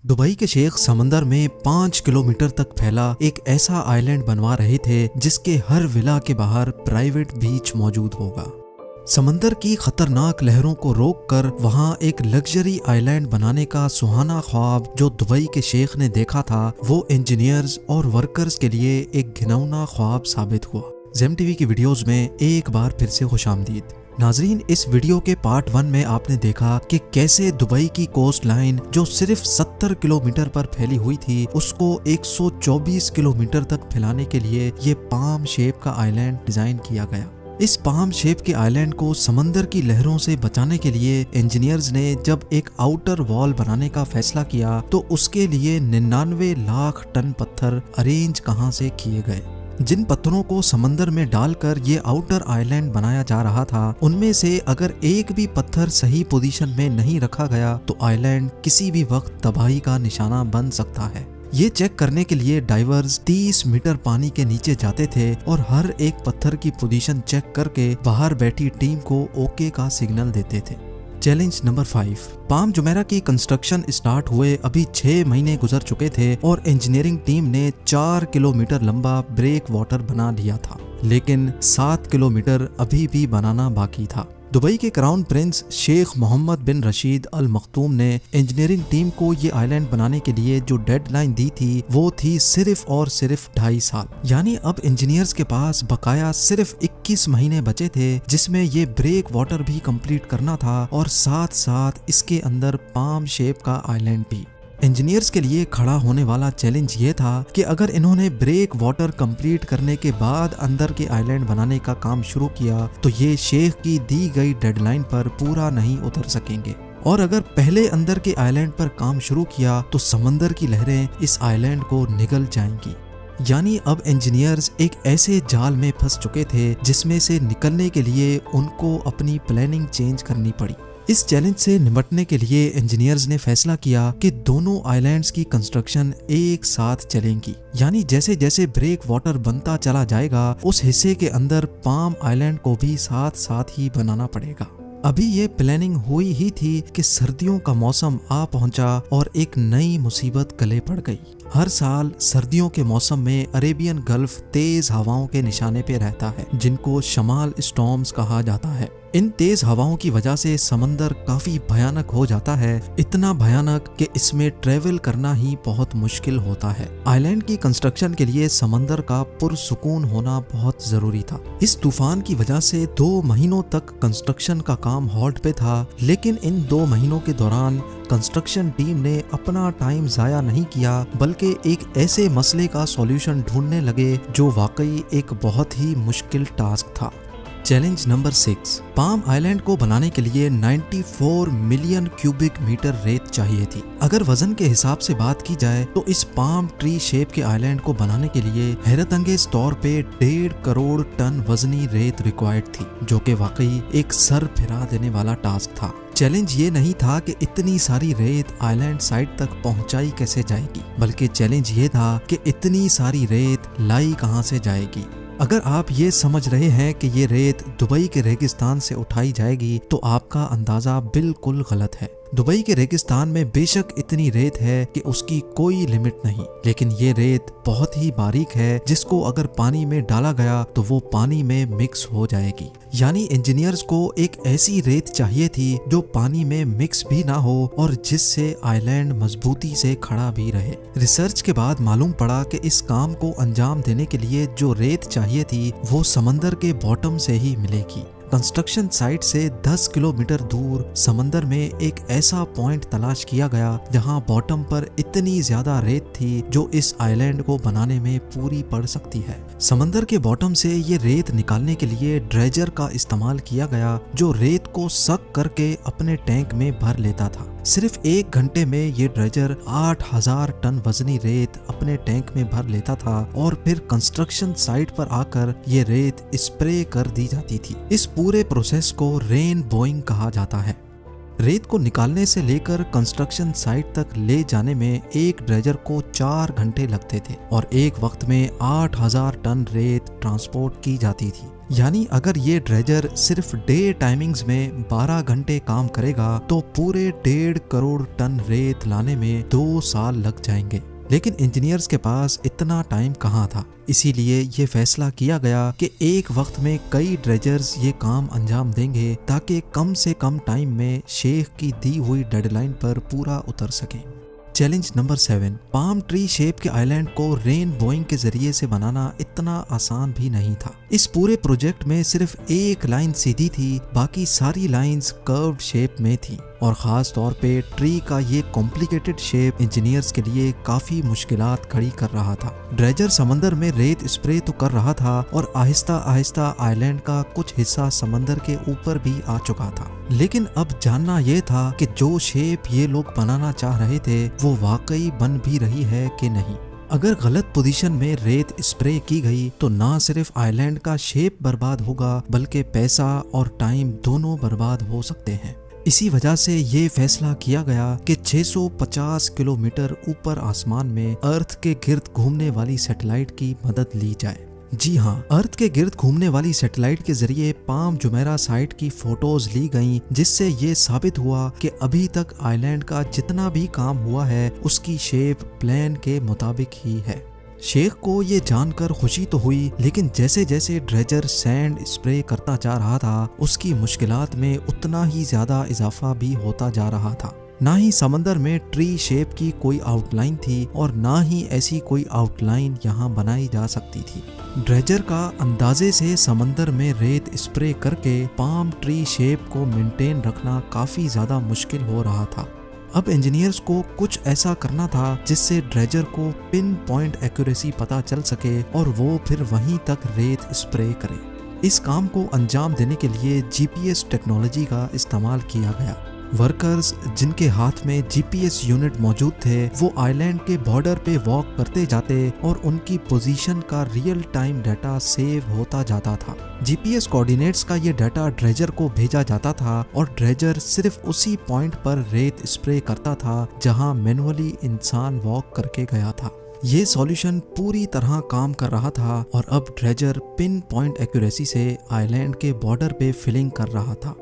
Dubai के शेख समंदर में 5 किलोमीटर तक फैला एक ऐसा आइलैंड बनवा रहे थे जिसके हर विला के बाहर प्राइवेट बीच मौजूद होगा। समंदर की खतरनाक लहरों को रोककर वहां एक लग्जरी आइलैंड बनाने का सुहाना ख्वाब जो दुबई के शेख ने देखा था, वो इंजीनियर्स और वर्कर्स के लिए एक घिनौना ख्वाब साबित हुआ। ज़ेम टीवी की वीडियोस में एक बार फिर से खुशामदीद। नाजरीन, इस वीडियो के पार्ट 1 में आपने देखा कि कैसे दुबई की कोस्ट लाइन जो सिर्फ 70 किलोमीटर पर फैली हुई थी, उसको 124 किलोमीटर तक फैलाने के लिए ये पाम शेप का आइलैंड डिजाइन किया गया। इस पाम शेप के आइलैंड को समंदर की लहरों से बचाने के लिए इंजीनियर्स ने जब एक आउटर वॉल बनाने का फैसला किया तो उसके लिए 99 लाख टन पत्थर अरेंज कहां से किए गए। जिन पत्थरों को समंदर में डालकर ये आउटर आइलैंड बनाया जा रहा था, उनमें से अगर एक भी पत्थर सही पोजीशन में नहीं रखा गया तो आइलैंड किसी भी वक्त तबाही का निशाना बन सकता है। ये चेक करने के लिए डाइवर्स 30 मीटर पानी के नीचे जाते थे और हर एक पत्थर की पोजीशन चेक करके बाहर बैठी टीम को ओके का सिग्नल देते थे। Challenge number 5। पाम जुमेरा की कंस्ट्रक्शन स्टार्ट हुए अभी 6 महीने गुजर चुके थे और इंजीनियरिंग टीम ने 4 किलोमीटर लंबा ब्रेक वाटर बना लिया था, लेकिन 7 किलोमीटर अभी भी बनाना बाकी था। दुबई के क्राउन प्रिंस शेख मोहम्मद बिन रशीद अल मखतूम ने इंजीनियरिंग टीम को ये आइलैंड बनाने के लिए जो डेडलाइन दी थी वो थी सिर्फ और सिर्फ 2.5 साल। यानी अब इंजीनियर्स के पास बकाया सिर्फ 21 महीने बचे थे, जिसमें ये ब्रेक वाटर भी कंप्लीट करना था और साथ साथ इसके अंदर पाम शेप का आइलैंड भी। इंजीनियर्स के लिए खड़ा होने वाला चैलेंज ये था कि अगर इन्होंने ब्रेक वाटर कंप्लीट करने के बाद अंदर के आइलैंड बनाने का काम शुरू किया तो ये शेख की दी गई डेडलाइन पर पूरा नहीं उतर सकेंगे, और अगर पहले अंदर के आइलैंड पर काम शुरू किया तो समंदर की लहरें इस आइलैंड को निगल जाएंगी। यानी अब इंजीनियर्स एक ऐसे जाल में फंस चुके थे जिसमें से निकलने के लिए उनको अपनी प्लानिंग चेंज करनी पड़ी। इस चैलेंज से निपटने के लिए इंजीनियर्स ने फैसला किया कि दोनों आइलैंड्स की कंस्ट्रक्शन एक साथ चलेंगी। यानी जैसे जैसे ब्रेक वाटर बनता चला जाएगा, उस हिस्से के अंदर पाम आइलैंड को भी साथ साथ ही बनाना पड़ेगा। अभी ये प्लानिंग हुई ही थी कि सर्दियों का मौसम आ पहुंचा और एक नई मुसीबत गले पड़ गई। हर साल सर्दियों के मौसम में अरेबियन गल्फ तेज हवाओं के निशाने पे रहता है, जिनको शमाल स्टॉर्म्स कहा जाता है। इन तेज हवाओं की वजह से समंदर काफी भयानक हो जाता है, इतना भयानक कि इसमें ट्रेवल करना ही बहुत मुश्किल होता है। आइलैंड की कंस्ट्रक्शन के लिए समंदर का पुरसुकून होना बहुत जरूरी था। इस तूफान की वजह से 2 महीनों तक कंस्ट्रक्शन का काम हॉल्ट पे था, लेकिन इन 2 महीनों के दौरान कंस्ट्रक्शन टीम ने अपना टाइम जाया नहीं किया, बल्कि एक ऐसे मसले का सॉल्यूशन ढूंढने लगे जो वाकई एक बहुत ही मुश्किल टास्क था। Challenge number 6। पाम आइलैंड को बनाने के लिए 94 मिलियन क्यूबिक मीटर रेत चाहिए थी। अगर वजन के हिसाब से बात की जाए तो इस पाम ट्री शेप के आइलैंड को बनाने के लिए हैरत अंगेज तौर पे 1.5 करोड़ टन वजनी रेत रिक्वायर्ड थी, जो कि वाकई एक सर फिरा देने वाला टास्क था। चैलेंज ये नहीं था कि इतनी सारी रेत आइलैंड साइड तक पहुंचाई कैसे जाएगी, बल्कि चैलेंज ये था कि इतनी सारी रेत लाई कहां से जाएगी। अगर आप ये समझ रहे हैं कि ये रेत दुबई के रेगिस्तान से उठाई जाएगी तो आपका अंदाजा बिल्कुल गलत है। दुबई के रेगिस्तान में बेशक इतनी रेत है कि उसकी कोई लिमिट नहीं, लेकिन ये रेत बहुत ही बारीक है जिसको अगर पानी में डाला गया तो वो पानी में मिक्स हो जाएगी। यानी इंजीनियर्स को एक ऐसी रेत चाहिए थी जो पानी में मिक्स भी ना हो और जिससे आइलैंड मजबूती से खड़ा भी रहे। रिसर्च के बाद मालूम पड़ा कि इस काम को अंजाम देने के लिए जो रेत चाहिए थी वो समंदर के बॉटम से ही मिलेगी। कंस्ट्रक्शन साइट से 10 किलोमीटर दूर समंदर में एक ऐसा पॉइंट तलाश किया गया जहां बॉटम पर इतनी ज्यादा रेत थी जो इस आइलैंड को बनाने में पूरी पड़ सकती है। समंदर के बॉटम से ये रेत निकालने के लिए ड्रेजर का इस्तेमाल किया गया, जो रेत को सक करके अपने टैंक में भर लेता था। सिर्फ 1 घंटे में ये ड्रेजर 8000 टन वजनी रेत अपने टैंक में भर लेता था और फिर कंस्ट्रक्शन साइट पर आकर ये रेत स्प्रे कर दी जाती थी। इस पूरे प्रोसेस को रेन बोइंग कहा जाता है। रेत को निकालने से लेकर कंस्ट्रक्शन साइट तक ले जाने में एक ड्रेजर को 4 घंटे लगते थे और एक वक्त में 8000 टन रेत ट्रांसपोर्ट की जाती थी। यानी अगर ये ड्रेजर सिर्फ डे टाइमिंग्स में 12 घंटे काम करेगा तो पूरे 1.5 करोड़ टन रेत लाने में 2 साल लग जाएंगे। लेकिन इंजीनियर्स के पास इतना टाइम कहाँ था, इसीलिए ये फैसला किया गया कि एक वक्त में कई ड्रेजर्स ये काम अंजाम देंगे ताकि कम से कम टाइम में शेख की दी हुई डेडलाइन पर पूरा उतर सके। Challenge number 7, palm tree shape के आइलैंड को रेन बोइंग के जरिए से बनाना इतना आसान भी नहीं था। इस पूरे प्रोजेक्ट में सिर्फ एक लाइन सीधी थी, बाकी सारी लाइंस कर्व्ड शेप में थी और खास तौर पे ट्री का ये कॉम्प्लिकेटेड शेप इंजीनियर्स के लिए काफी मुश्किलात खड़ी कर रहा था। ड्रेजर समंदर में रेत स्प्रे तो कर रहा था और आहिस्ता आहिस्ता आइलैंड का कुछ हिस्सा समंदर के ऊपर भी आ चुका था, लेकिन अब जानना यह था कि जो शेप ये लोग बनाना चाह रहे थे वो वाकई बन भी रही है कि नहीं। अगर गलत पोजीशन में रेत स्प्रे की गई तो ना सिर्फ आइलैंड का शेप बर्बाद होगा बल्कि पैसा और टाइम दोनों बर्बाद हो सकते हैं। इसी वजह से ये फैसला किया गया कि 650 किलोमीटर ऊपर आसमान में अर्थ के गिर्द घूमने वाली सैटेलाइट की मदद ली जाए। जी हाँ, अर्थ के गिर्द घूमने वाली सैटेलाइट के जरिए पाम जुमेरा साइट की फोटोज ली गईं, जिससे ये साबित हुआ कि अभी तक आइलैंड का जितना भी काम हुआ है उसकी शेप प्लान के मुताबिक ही है। शेख को ये जानकर खुशी तो हुई, लेकिन जैसे जैसे ड्रेजर सैंड स्प्रे करता जा रहा था उसकी मुश्किलात में उतना ही ज्यादा इजाफा भी होता जा रहा था। ना ही समंदर में ट्री शेप की कोई आउटलाइन थी और ना ही ऐसी कोई आउटलाइन यहाँ बनाई जा सकती थी। ड्रेजर का अंदाजे से समंदर में रेत स्प्रे करके पाम ट्री शेप को मेंटेन रखना काफी ज्यादा मुश्किल हो रहा था। अब इंजीनियर्स को कुछ ऐसा करना था जिससे ड्रेजर को पिन पॉइंट एक्यूरेसी पता चल सके और वो फिर वहीं तक रेत स्प्रे करे। इस काम को अंजाम देने के लिए जीपीएस टेक्नोलॉजी का इस्तेमाल किया गया। वर्कर्स जिनके हाथ में जीपीएस यूनिट मौजूद थे वो आइलैंड के बॉर्डर पे वॉक करते जाते और उनकी पोजीशन का रियल टाइम डाटा सेव होता जाता था। जीपीएस कोऑर्डिनेट्स का ये डाटा ड्रेजर को भेजा जाता था और ड्रेजर सिर्फ उसी पॉइंट पर रेत स्प्रे करता था जहां मैनुअली इंसान वॉक करके गया था। ये सॉल्यूशन पूरी तरह काम कर रहा था और अब ड्रेजर पिन पॉइंट एक्यूरेसी से आइलैंड के बॉर्डर पे फिलिंग कर रहा था।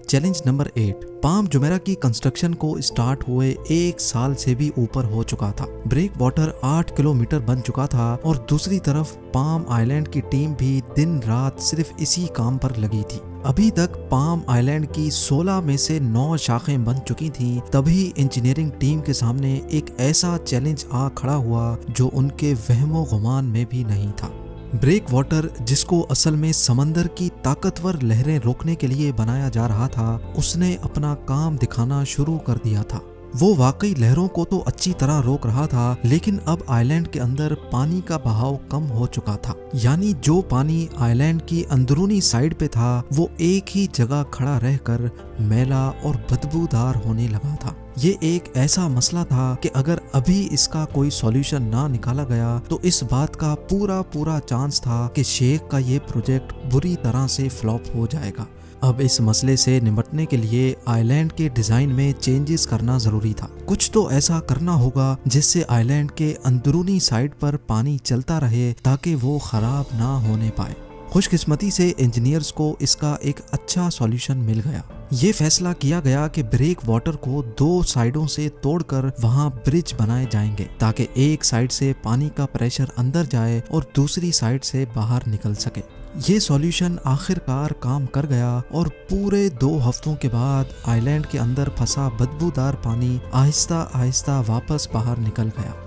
चैलेंज नंबर 8, पाम जुमेरा की कंस्ट्रक्शन को स्टार्ट हुए 1 साल से भी ऊपर हो चुका था। ब्रेक वाटर 8 किलोमीटर बन चुका था और दूसरी तरफ पाम आइलैंड की टीम भी दिन रात सिर्फ इसी काम पर लगी थी। अभी तक पाम आइलैंड की 16 में से 9 शाखें बन चुकी थीं, तभी इंजीनियरिंग टीम के सामने एक ऐसा चैलेंज आ खड़ा हुआ जो उनके वहमो गुमान में भी नहीं था। ब्रेक वाटर, जिसको असल में समंदर की ताकतवर लहरें रोकने के लिए बनाया जा रहा था, उसने अपना काम दिखाना शुरू कर दिया था। वो वाकई लहरों को तो अच्छी तरह रोक रहा था, लेकिन अब आइलैंड के अंदर पानी का बहाव कम हो चुका था। यानी जो पानी आइलैंड की अंदरूनी साइड पे था वो एक ही जगह खड़ा रहकर मैला और बदबूदार होने लगा था। ये एक ऐसा मसला था कि अगर अभी इसका कोई सॉल्यूशन ना निकाला गया तो इस बात का पूरा चांस था कि शेख का ये प्रोजेक्ट बुरी तरह से फ्लॉप हो जाएगा। अब इस मसले से निपटने के लिए आइलैंड के डिजाइन में चेंजेस करना जरूरी था। कुछ तो ऐसा करना होगा जिससे आइलैंड के अंदरूनी साइड पर पानी चलता रहे ताकि वो खराब ना होने पाए। खुशकिस्मती से इंजीनियर्स को इसका एक अच्छा सॉल्यूशन मिल गया। ये फैसला किया गया कि ब्रेक वाटर को 2 साइडों से तोड़कर वहां ब्रिज बनाए जाएंगे ताकि एक साइड से पानी का प्रेशर अंदर जाए और दूसरी साइड से बाहर निकल सके। ये सॉल्यूशन आखिरकार काम कर गया और पूरे 2 हफ्तों के बाद आइलैंड के अंदर फंसा बदबूदार पानी आहिस्ता आहिस्ता वापस बाहर निकल गया।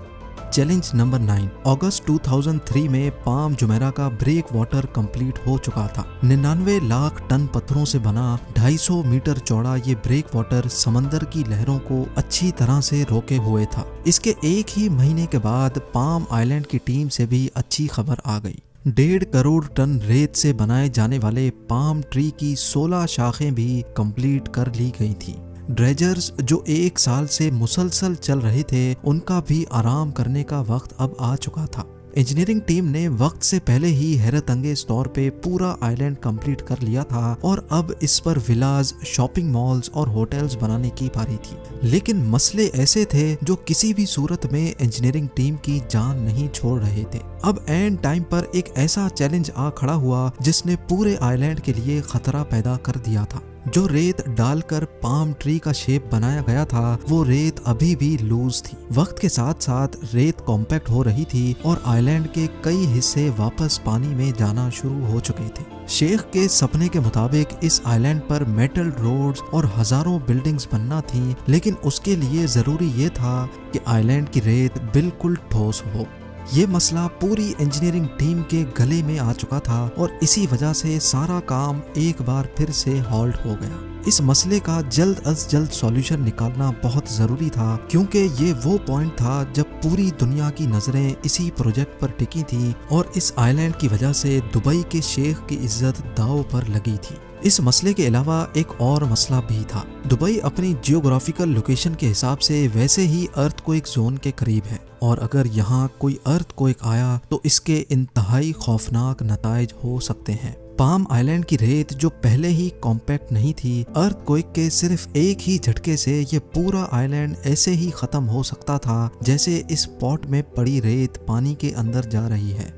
चैलेंज नंबर 9, अगस्त 2003 में पाम जुमेरा का ब्रेक वाटर कंप्लीट हो चुका था। 99 लाख टन पत्थरों से बना 250 मीटर चौड़ा ये ब्रेक वाटर समंदर की लहरों को अच्छी तरह से रोके हुए था। इसके एक ही महीने के बाद पाम आइलैंड की टीम से भी अच्छी खबर आ गई। 1.5 करोड़ टन रेत से बनाए जाने वाले पाम ट्री की 16 शाखें भी कंप्लीट कर ली गई थी। ड्रेजर्स जो 1 साल से मुसलसल चल रहे थे, उनका भी आराम करने का वक्त अब आ चुका था। इंजीनियरिंग टीम ने वक्त से पहले ही हैरत अंगेज तौर पे पूरा आइलैंड कंप्लीट कर लिया था और अब इस पर विलाज, शॉपिंग मॉल्स और होटल्स बनाने की बारी थी। लेकिन मसले ऐसे थे जो किसी भी सूरत में इंजीनियरिंग टीम की जान नहीं छोड़ रहे थे। अब एंड टाइम पर एक ऐसा चैलेंज आ खड़ा हुआ जिसने पूरे आइलैंड के लिए खतरा पैदा कर दिया था। जो रेत डालकर पाम ट्री का शेप बनाया गया था वो रेत अभी भी लूज थी। वक्त के साथ साथ रेत कॉम्पैक्ट हो रही थी और आइलैंड के कई हिस्से वापस पानी में जाना शुरू हो चुके थे। शेख के सपने के मुताबिक इस आइलैंड पर मेटल रोड्स और हजारों बिल्डिंग्स बनना थी, लेकिन उसके लिए जरूरी ये था कि आइलैंड की रेत बिल्कुल ठोस हो। ये मसला पूरी इंजीनियरिंग टीम के गले में आ चुका था और इसी वजह से सारा काम एक बार फिर से हॉल्ट हो गया। इस मसले का जल्द अज जल्द सॉल्यूशन निकालना बहुत जरूरी था, क्योंकि ये वो पॉइंट था जब पूरी दुनिया की नजरें इसी प्रोजेक्ट पर टिकी थी और इस आइलैंड की वजह से दुबई के शेख की इज्जत दांव पर लगी थी। इस मसले के अलावा एक और मसला भी था। दुबई अपनी जियोग्राफिकल लोकेशन के हिसाब से वैसे ही अर्थक्वेक जोन के करीब है और अगर यहाँ कोई अर्थक्वेक आया तो इसके इंतहाई खौफनाक नताइज हो सकते हैं। पाम आइलैंड की रेत जो पहले ही कॉम्पैक्ट नहीं थी, अर्थक्वेक के सिर्फ एक ही झटके से ये पूरा आइलैंड ऐसे ही खत्म हो सकता था जैसे इस पॉट में पड़ी रेत पानी के अंदर जा रही है।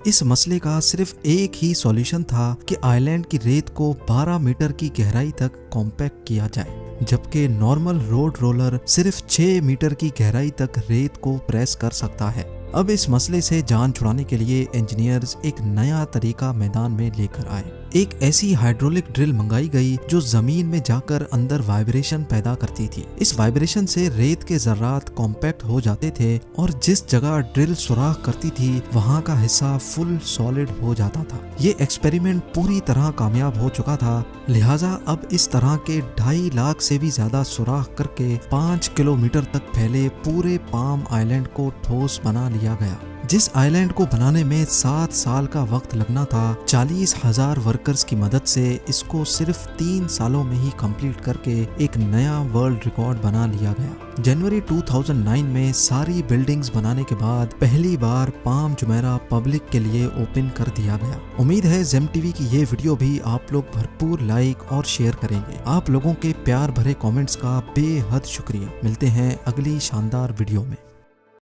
इस मसले का सिर्फ एक ही सॉल्यूशन था कि आइलैंड की रेत को 12 मीटर की गहराई तक कॉम्पैक्ट किया जाए, जबकि नॉर्मल रोड रोलर सिर्फ 6 मीटर की गहराई तक रेत को प्रेस कर सकता है। अब इस मसले से जान छुड़ाने के लिए इंजीनियर्स एक नया तरीका मैदान में लेकर आए। एक ऐसी हाइड्रोलिक ड्रिल मंगाई गई जो जमीन में जाकर अंदर वाइब्रेशन पैदा करती थी। इस वाइब्रेशन से रेत के जर्रात कॉम्पैक्ट हो जाते थे और जिस जगह ड्रिल सुराख करती थी वहां का हिस्सा फुल सॉलिड हो जाता था। ये एक्सपेरिमेंट पूरी तरह कामयाब हो चुका था, लिहाजा अब इस तरह के 2.5 लाख से भी ज्यादा सुराख करके 5 किलोमीटर तक फैले पूरे पाम आइलैंड को ठोस बना लिया गया। जिस आइलैंड को बनाने में 7 साल का वक्त लगना था, 40,000 वर्कर्स की मदद से इसको सिर्फ 3 सालों में ही कंप्लीट करके एक नया वर्ल्ड रिकॉर्ड बना लिया गया। जनवरी 2009 में सारी बिल्डिंग्स बनाने के बाद पहली बार पाम जुमेरा पब्लिक के लिए ओपन कर दिया गया। उम्मीद है जेम टीवी की ये वीडियो भी आप लोग भरपूर लाइक और शेयर करेंगे। आप लोगों के प्यार भरे कमेंट्स का बेहद शुक्रिया। मिलते हैं अगली शानदार वीडियो में।